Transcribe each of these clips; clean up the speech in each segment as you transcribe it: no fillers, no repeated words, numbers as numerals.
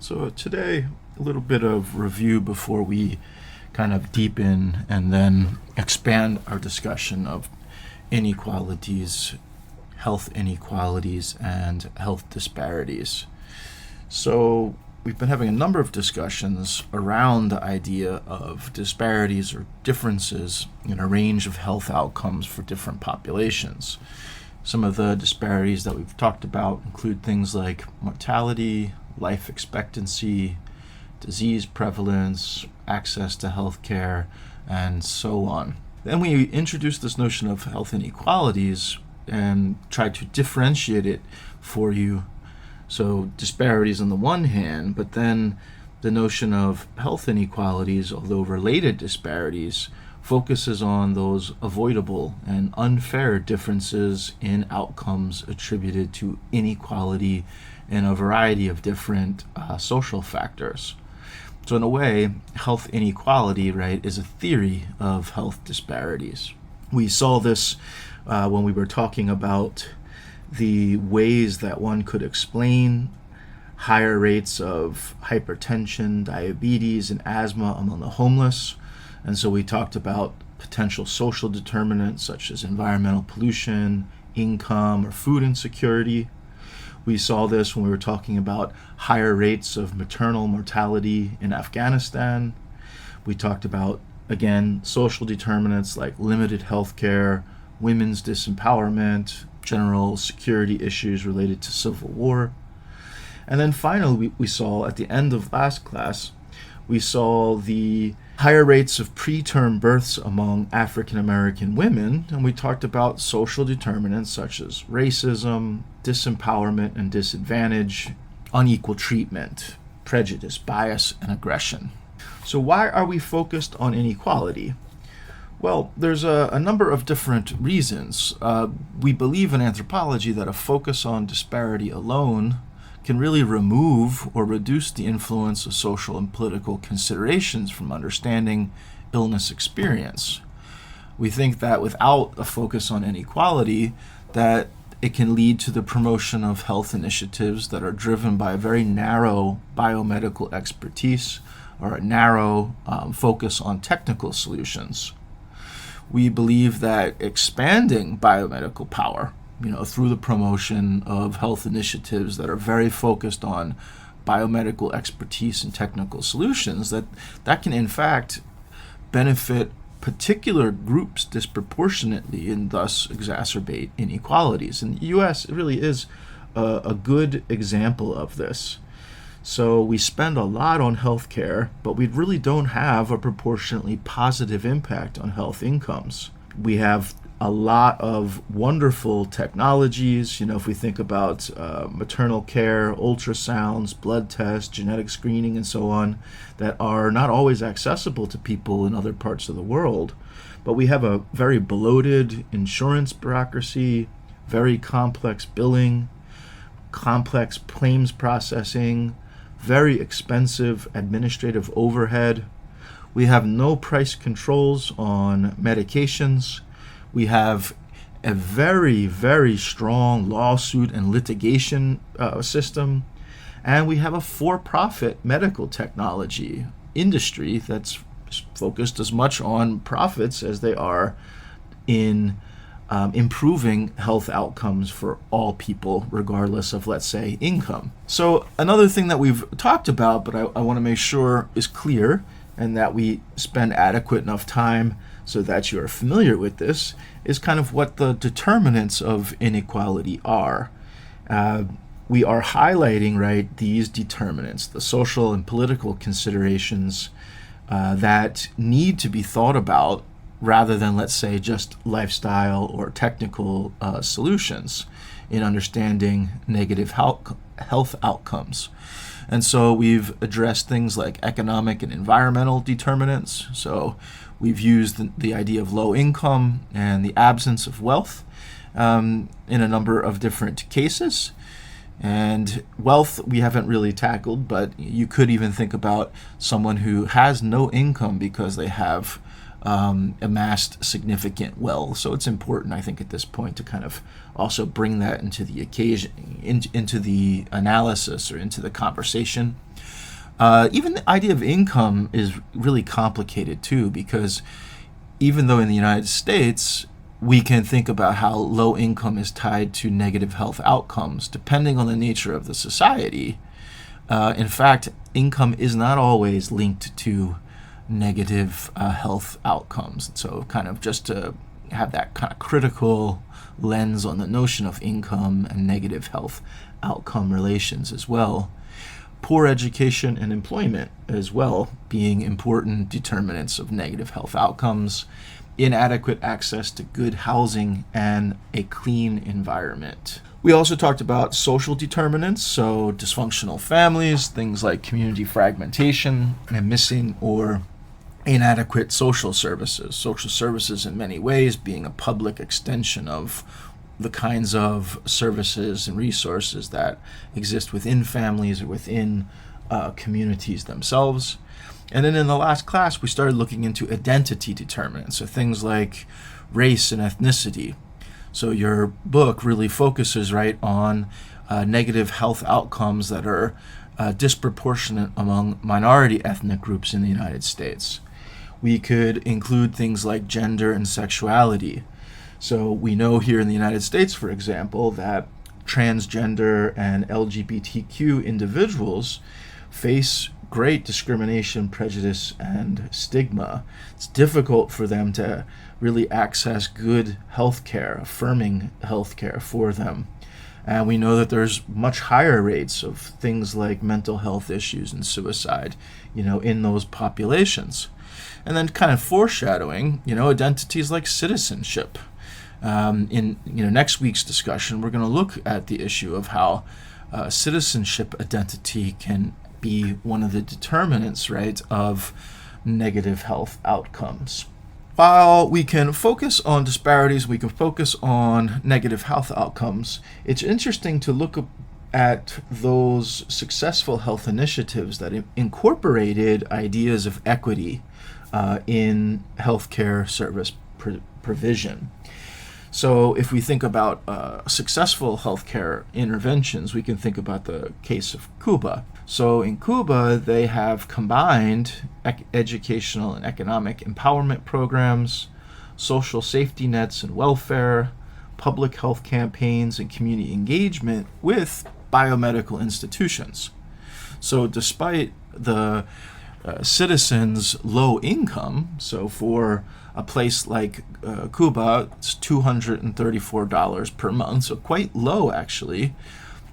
So today, a little bit of review before we kind of deepen and then expand our discussion of inequalities, health inequalities, and health disparities. So we've been having a number of discussions around the idea of disparities or differences in a range of health outcomes for different populations. Some of the disparities that we've talked about include things like mortality, life expectancy, disease prevalence, access to health care, and so on. Then we introduced this notion of health inequalities and tried to differentiate it for you. So disparities on the one hand, but then the notion of health inequalities, although related disparities, focuses on those avoidable and unfair differences in outcomes attributed to inequality in a variety of different social factors. So in a way, health inequality, right, is a theory of health disparities. We saw this when we were talking about the ways that one could explain higher rates of hypertension, diabetes, and asthma among the homeless. And so we talked about potential social determinants such as environmental pollution, income, or food insecurity. We saw this when we were talking about higher rates of maternal mortality in Afghanistan. We talked about, again, social determinants like limited health care, women's disempowerment, general security issues related to civil war. And then finally, we saw at the end of last class, we saw the higher rates of preterm births among African American women, and we talked about social determinants such as racism, disempowerment and disadvantage, unequal treatment, prejudice, bias, and aggression. So why are we focused on inequality? Well, there's a number of different reasons. We believe in anthropology that a focus on disparity alone can really remove or reduce the influence of social and political considerations from understanding illness experience. We think that without a focus on inequality, that it can lead to the promotion of health initiatives that are driven by a very narrow biomedical expertise or a narrow focus on technical solutions. We believe that expanding biomedical power, through the promotion of health initiatives that are very focused on biomedical expertise and technical solutions, that can in fact benefit particular groups disproportionately and thus exacerbate inequalities. And the U.S. really is a good example of this. So we spend a lot on healthcare, but we really don't have a proportionately positive impact on health incomes. We have a lot of wonderful technologies, if we think about maternal care, ultrasounds, blood tests, genetic screening, and so on, that are not always accessible to people in other parts of the world. But we have a very bloated insurance bureaucracy, very complex billing, complex claims processing, very expensive administrative overhead. We have no price controls on medications. We have a very, very strong lawsuit and litigation system. And we have a for-profit medical technology industry that's focused as much on profits as they are in improving health outcomes for all people, regardless of, let's say, income. So another thing that we've talked about, but I want to make sure is clear and that we spend adequate enough time so that you are familiar with this, is kind of what the determinants of inequality are. We are highlighting, right, these determinants, the social and political considerations that need to be thought about rather than, let's say, just lifestyle or technical solutions in understanding negative health outcomes. And so we've addressed things like economic and environmental determinants. So we've used the idea of low income and the absence of wealth in a number of different cases. And wealth we haven't really tackled, but you could even think about someone who has no income because they have amassed significant wealth. So it's important, I think, at this point to kind of also bring that into the occasion, into the analysis or into the conversation. Even the idea of income is really complicated too, because even though in the United States we can think about how low income is tied to negative health outcomes, depending on the nature of the society, in fact, income is not always linked to negative health outcomes. So kind of just to have that kind of critical lens on the notion of income and negative health outcome relations as well. Poor education and employment as well being important determinants of negative health outcomes, inadequate access to good housing and a clean environment. We also talked about social determinants, so dysfunctional families, things like community fragmentation and missing or inadequate social services. Social services in many ways being a public extension of the kinds of services and resources that exist within families or within communities themselves. And then in the last class, we started looking into identity determinants, so things like race and ethnicity. So your book really focuses right on negative health outcomes that are disproportionate among minority ethnic groups in the United States. We could include things like gender and sexuality. So we know here in the United States, for example, that transgender and LGBTQ individuals face great discrimination, prejudice, and stigma. It's difficult for them to really access good health care, affirming health care for them. And we know that there's much higher rates of things like mental health issues and suicide, in those populations. And then kind of foreshadowing, identities like citizenship. In next week's discussion, we're going to look at the issue of how citizenship identity can be one of the determinants, right, of negative health outcomes. While we can focus on disparities, we can focus on negative health outcomes, it's interesting to look at those successful health initiatives that incorporated ideas of equity in healthcare service provision. So if we think about successful healthcare interventions, we can think about the case of Cuba. So in Cuba, they have combined educational and economic empowerment programs, social safety nets and welfare, public health campaigns, and community engagement with biomedical institutions. So despite the citizens' low income, so for a place like Cuba, it's $234 per month, so quite low actually.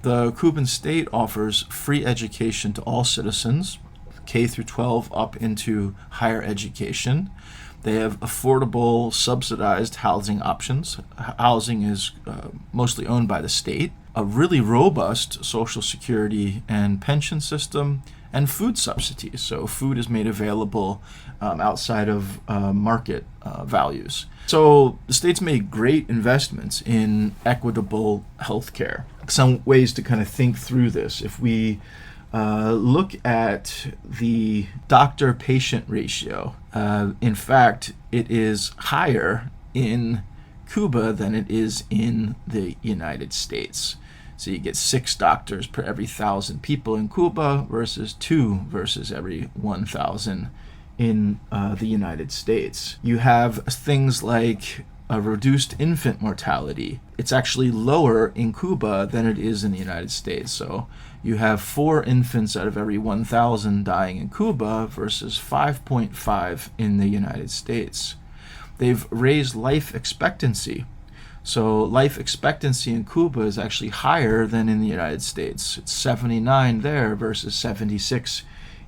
The Cuban state offers free education to all citizens, K through 12 up into higher education. They have affordable, subsidized housing options. Housing is mostly owned by the state. A really robust social security and pension system, and food subsidies. So food is made available outside of market values. So the state's made great investments in equitable healthcare. Some ways to kind of think through this. If we look at the doctor-patient ratio, in fact, it is higher in Cuba than it is in the United States. So you get 6 doctors per every 1,000 people in Cuba versus 2 versus every 1,000 in the United States. You have things like a reduced infant mortality. It's actually lower in Cuba than it is in the United States. So you have 4 infants out of every 1,000 dying in Cuba versus 5.5 in the United States. They've raised life expectancy. So life expectancy in Cuba is actually higher than in the United States. It's 79 there versus 76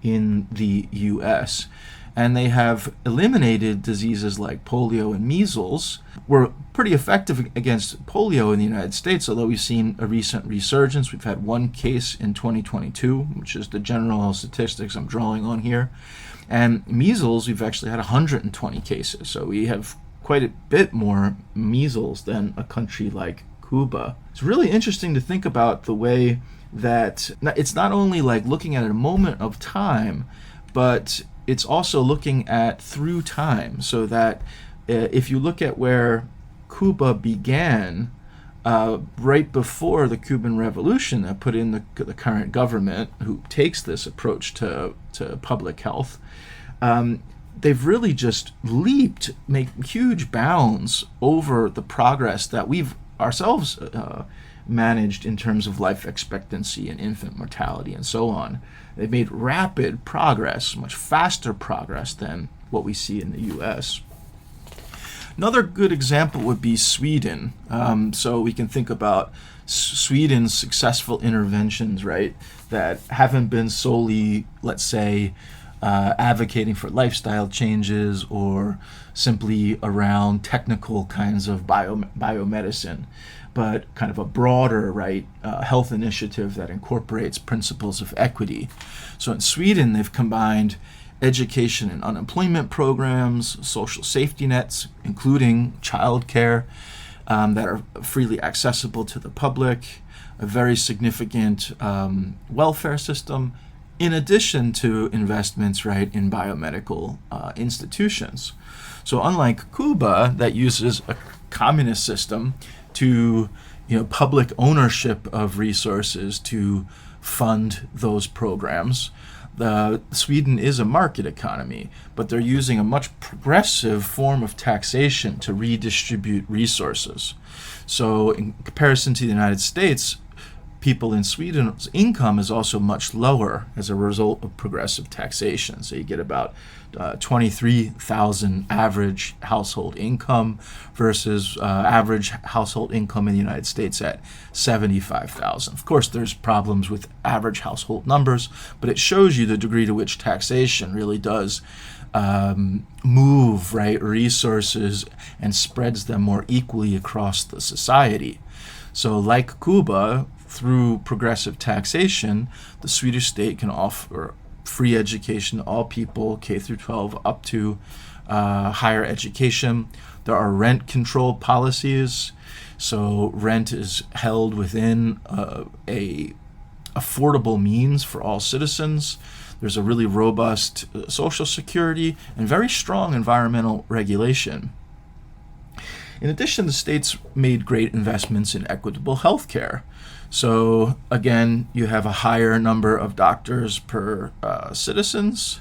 in the US. And they have eliminated diseases like polio and measles. We're pretty effective against polio in the United States, although we've seen a recent resurgence. We've had 1 case in 2022, which is the general statistics I'm drawing on here. And measles, we've actually had 120 cases. So we have quite a bit more measles than a country like Cuba. It's really interesting to think about the way that it's not only like looking at a moment of time, but it's also looking at through time, so that if you look at where Cuba began right before the Cuban Revolution that put in the current government who takes this approach to public health, they've really just leaped, make huge bounds over the progress that we've ourselves managed in terms of life expectancy and infant mortality and so on. They've made rapid progress, much faster progress than what we see in the U.S. Another good example would be Sweden. So we can think about Sweden's successful interventions, right, that haven't been solely, let's say, advocating for lifestyle changes or simply around technical kinds of biomedicine, but kind of a broader, right, health initiative that incorporates principles of equity. So in Sweden, they've combined education and unemployment programs, social safety nets, including childcare, that are freely accessible to the public, a very significant welfare system, in addition to investments, right, in biomedical institutions. So unlike Cuba, that uses a communist system to, public ownership of resources to fund those programs, Sweden is a market economy, but they're using a much progressive form of taxation to redistribute resources. So in comparison to the United States, people in Sweden's income is also much lower as a result of progressive taxation. So you get about 23,000 average household income versus average household income in the United States at 75,000. Of course, there's problems with average household numbers, but it shows you the degree to which taxation really does move, right, resources and spreads them more equally across the society. So like Cuba, through progressive taxation, the Swedish state can offer free education to all people, K through 12, up to higher education. There are rent control policies, so rent is held within a affordable means for all citizens. There's a really robust social security and very strong environmental regulation. In addition, the states made great investments in equitable health care. So again, you have a higher number of doctors per citizens.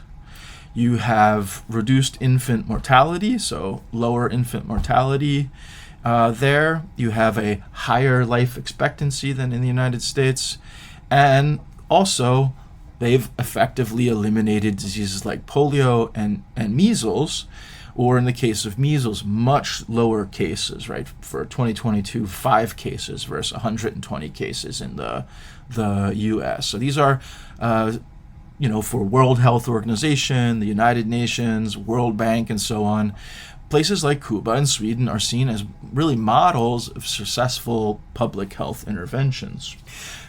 You have reduced infant mortality, so lower infant mortality there. You have a higher life expectancy than in the United States. And also, they've effectively eliminated diseases like polio and measles, or in the case of measles, much lower cases, right? For 2022, 5 cases versus 120 cases in the U.S. So these are, for World Health Organization, the United Nations, World Bank, and so on. Places like Cuba and Sweden are seen as really models of successful public health interventions.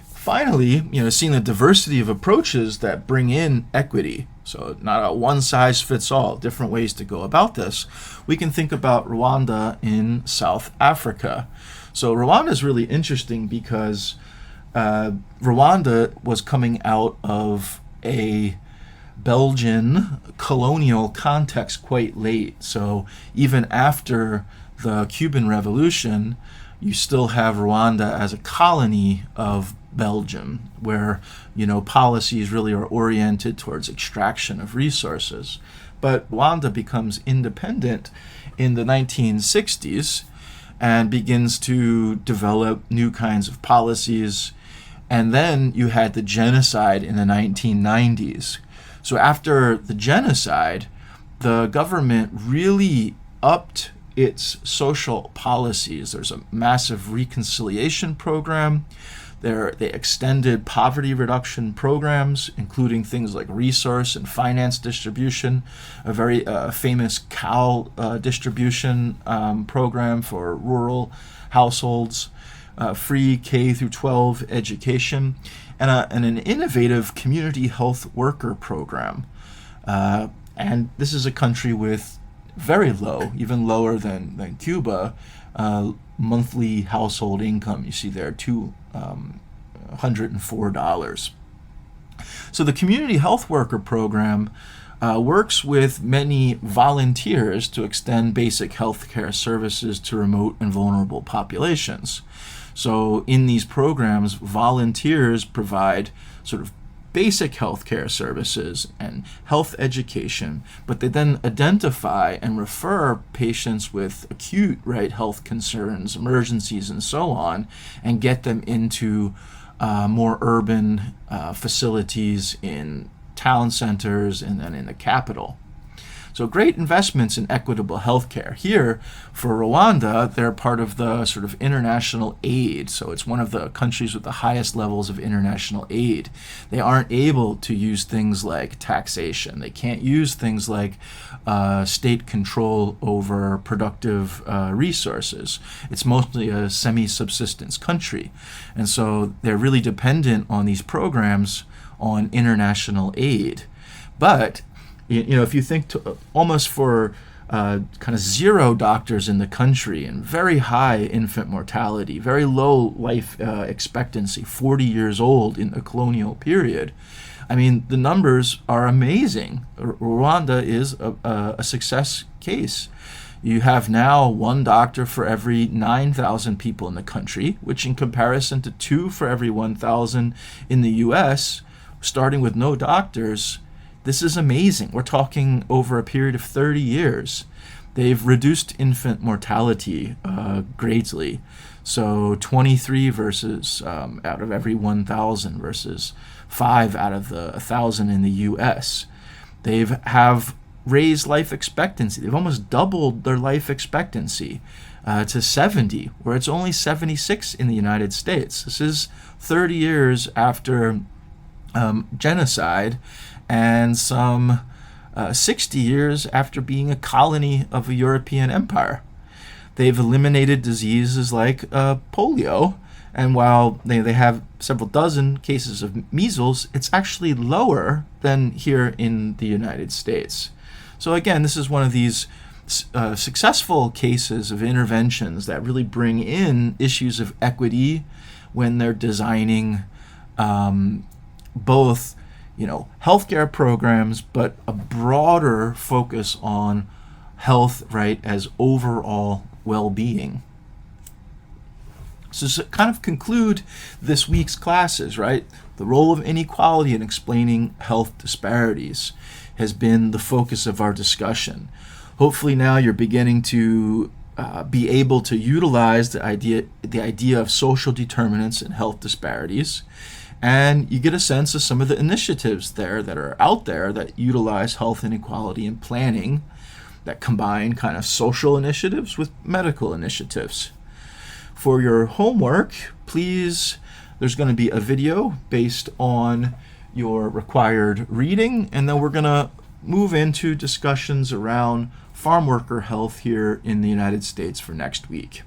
Finally, seeing the diversity of approaches that bring in equity, so not a one-size-fits-all, different ways to go about this, we can think about Rwanda in South Africa. So Rwanda is really interesting because Rwanda was coming out of a Belgian colonial context quite late. So even after the Cuban Revolution, you still have Rwanda as a colony of Belgium, where policies really are oriented towards extraction of resources. But Rwanda becomes independent in the 1960s and begins to develop new kinds of policies. And then you had the genocide in the 1990s. So after the genocide, the government really upped its social policies. There's a massive reconciliation program. They extended poverty reduction programs, including things like resource and finance distribution, a very famous cow distribution program for rural households, free K through 12 education, and an innovative community health worker program. And this is a country with very low, even lower than Cuba, monthly household income. You see there, $104. So the community health worker program works with many volunteers to extend basic health care services to remote and vulnerable populations. So in these programs, volunteers provide sort of basic healthcare services and health education, but they then identify and refer patients with acute, right, health concerns, emergencies, and so on, and get them into more urban facilities in town centers and then in the capital. So great investments in equitable healthcare. Here, for Rwanda, they're part of the sort of international aid. So it's one of the countries with the highest levels of international aid. They aren't able to use things like taxation. They can't use things like state control over productive resources. It's mostly a semi-subsistence country. And so they're really dependent on these programs on international aid. But if you think almost for kind of zero doctors in the country and very high infant mortality, very low life expectancy, 40 years old in the colonial period, I mean, the numbers are amazing. Rwanda is a success case. You have now one doctor for every 9,000 people in the country, which in comparison to 2 for every 1,000 in the U.S., starting with no doctors, this is amazing. We're talking over a period of 30 years. They've reduced infant mortality greatly. So 23 versus out of every 1,000 versus 5 out of the 1,000 in the U.S. They have raised life expectancy. They've almost doubled their life expectancy to 70, where it's only 76 in the United States. This is 30 years after genocide, and some 60 years after being a colony of a European empire. They've eliminated diseases like polio, and while they have several dozen cases of measles, it's actually lower than here in the United States. So again, this is one of these successful cases of interventions that really bring in issues of equity when they're designing both healthcare programs, but a broader focus on health, right, as overall well-being. So to kind of conclude this week's classes, right, the role of inequality in explaining health disparities has been the focus of our discussion. Hopefully now you're beginning to be able to utilize the idea of social determinants in health disparities, and you get a sense of some of the initiatives there that are out there that utilize health inequality in planning, that combine kind of social initiatives with medical initiatives. For your homework, please, there's going to be a video based on your required reading, and then we're going to move into discussions around farm worker health here in the United States for next week.